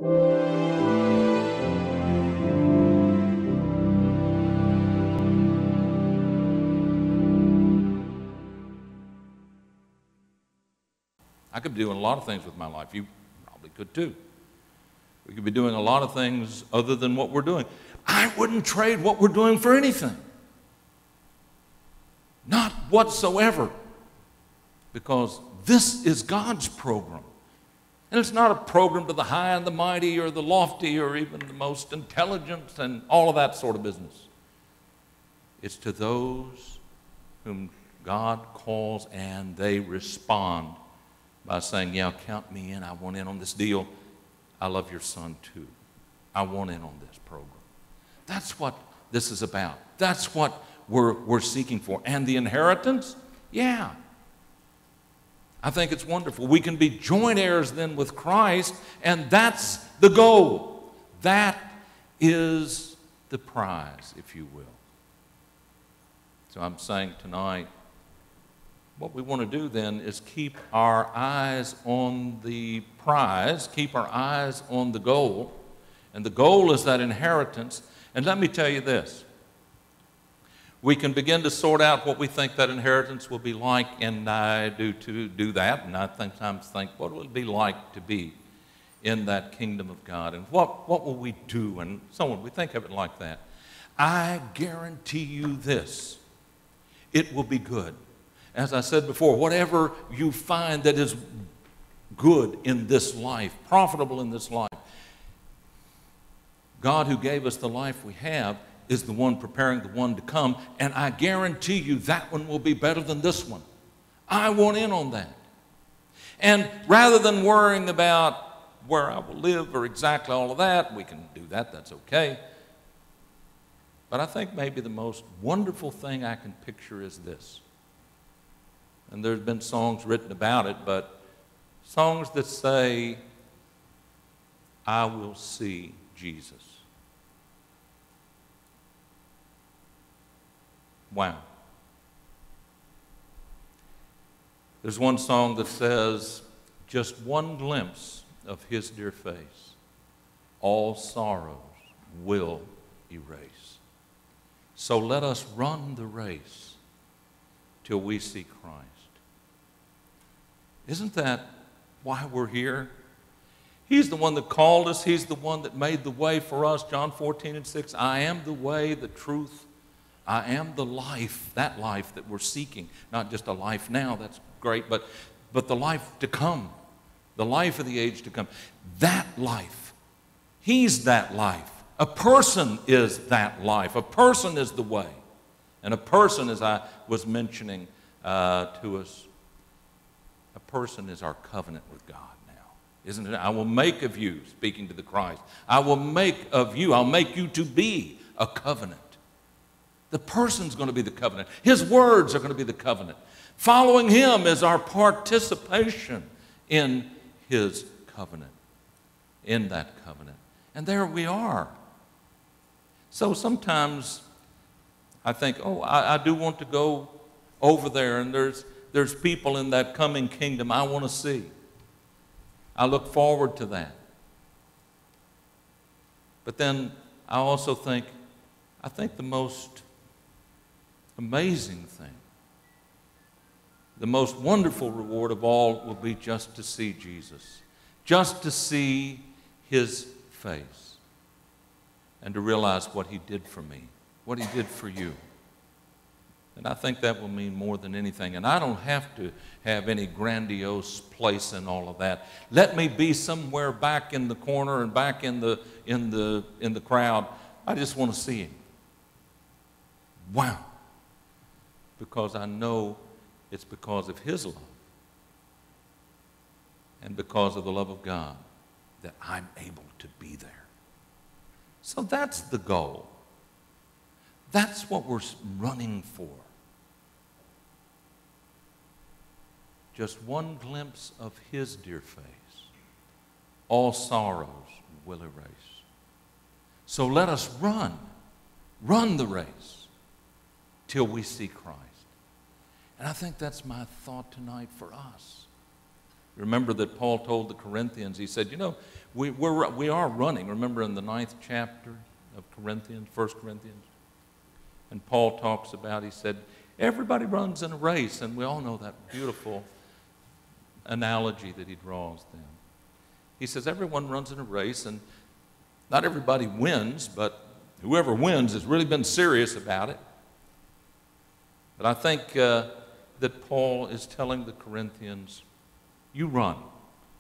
I could be doing a lot of things with my life. You probably could too. We could be doing a lot of things other than what we're doing. I wouldn't trade what we're doing for anything. Not whatsoever. Because this is God's program. And it's not a program to the high and the mighty or the lofty or even the most intelligent and all of that sort of business. It's to those whom God calls and they respond by saying, yeah, count me in. I want in on this deal. I love your son too. I want in on this program. That's what this is about. That's what we're seeking for. And the inheritance? Yeah. I think it's wonderful. We can be joint heirs then with Christ, and that's the goal. That is the prize, if you will. So I'm saying tonight, what we want to do then is keep our eyes on the prize, keep our eyes on the goal, and the goal is that inheritance. And let me tell you this. We can begin to sort out what we think that inheritance will be like, and I do that, and I sometimes think, what will it be like to be in that kingdom of God, and what will we do, and so on. We think of it like that. I guarantee you this, it will be good. As I said before, whatever you find that is good in this life, profitable in this life, God who gave us the life we have is the one preparing the one to come, and I guarantee you that one will be better than this one. I want in on that. And rather than worrying about where I will live or exactly all of that, we can do that, that's okay. But I think maybe the most wonderful thing I can picture is this. And there's been songs written about it, but songs that say, I will see Jesus. Wow. There's one song that says, just one glimpse of his dear face, all sorrows will erase. So let us run the race till we see Christ. Isn't that why we're here? He's the one that called us. He's the one that made the way for us. John 14:6, I am the way, the truth, I am the life, that life that we're seeking. Not just a life now, that's great, but the life to come, the life of the age to come. That life, he's that life. A person is that life. A person is the way. And a person, as I was mentioning to us, a person is our covenant with God now, isn't it? I will make of you, speaking to the Christ, I will make of you, I'll make you to be a covenant. The person's going to be the covenant. His words are going to be the covenant. Following him is our participation in his covenant, in that covenant. And there we are. So sometimes I think, oh, I do want to go over there, and there's people in that coming kingdom I want to see. I look forward to that. But then I also think, the most amazing thing, the most wonderful reward of all will be just to see Jesus, just to see his face, and to realize what he did for me, what he did for you. And I think that will mean more than anything. And I don't have to have any grandiose place in all of that. Let me be somewhere back in the corner and back in the crowd. I just want to see him. Wow. Because I know it's because of his love and because of the love of God that I'm able to be there. So that's the goal. That's what we're running for. Just one glimpse of his dear face, all sorrows will erase. So let us run the race till we see Christ. And I think that's my thought tonight for us. Remember that Paul told the Corinthians, he said, you know, we are running. Remember in the 9th chapter of Corinthians, 1 Corinthians? And Paul talks about, he said, everybody runs in a race, and we all know that beautiful analogy that he draws then. He says everyone runs in a race, and not everybody wins, but whoever wins has really been serious about it. But I think that Paul is telling the Corinthians, you run.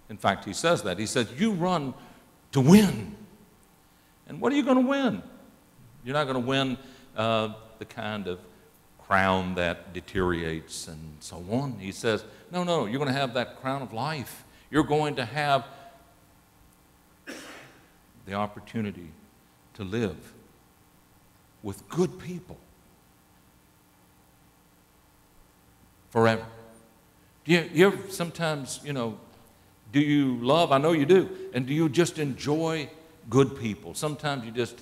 In fact, he says that. He says, you run to win. And what are you going to win? You're not going to win the kind of crown that deteriorates and so on. He says, no, you're going to have that crown of life. You're going to have the opportunity to live with good people forever. Do you ever sometimes, do you love? I know you do. And do you just enjoy good people? Sometimes you just,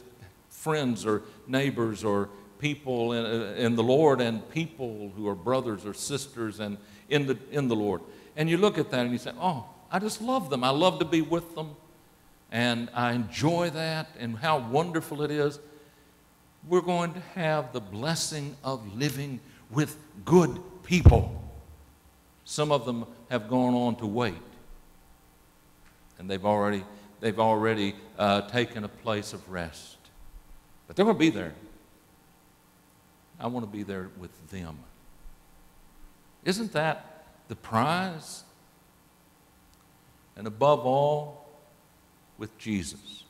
friends or neighbors or people in the Lord, and people who are brothers or sisters and in the Lord. And you look at that and you say, oh, I just love them. I love to be with them. And I enjoy that, and how wonderful it is. We're going to have the blessing of living with good people. Some of them have gone on to wait, and they've already taken a place of rest. But they're going to be there. I want to be there with them. Isn't that the prize? And above all, with Jesus.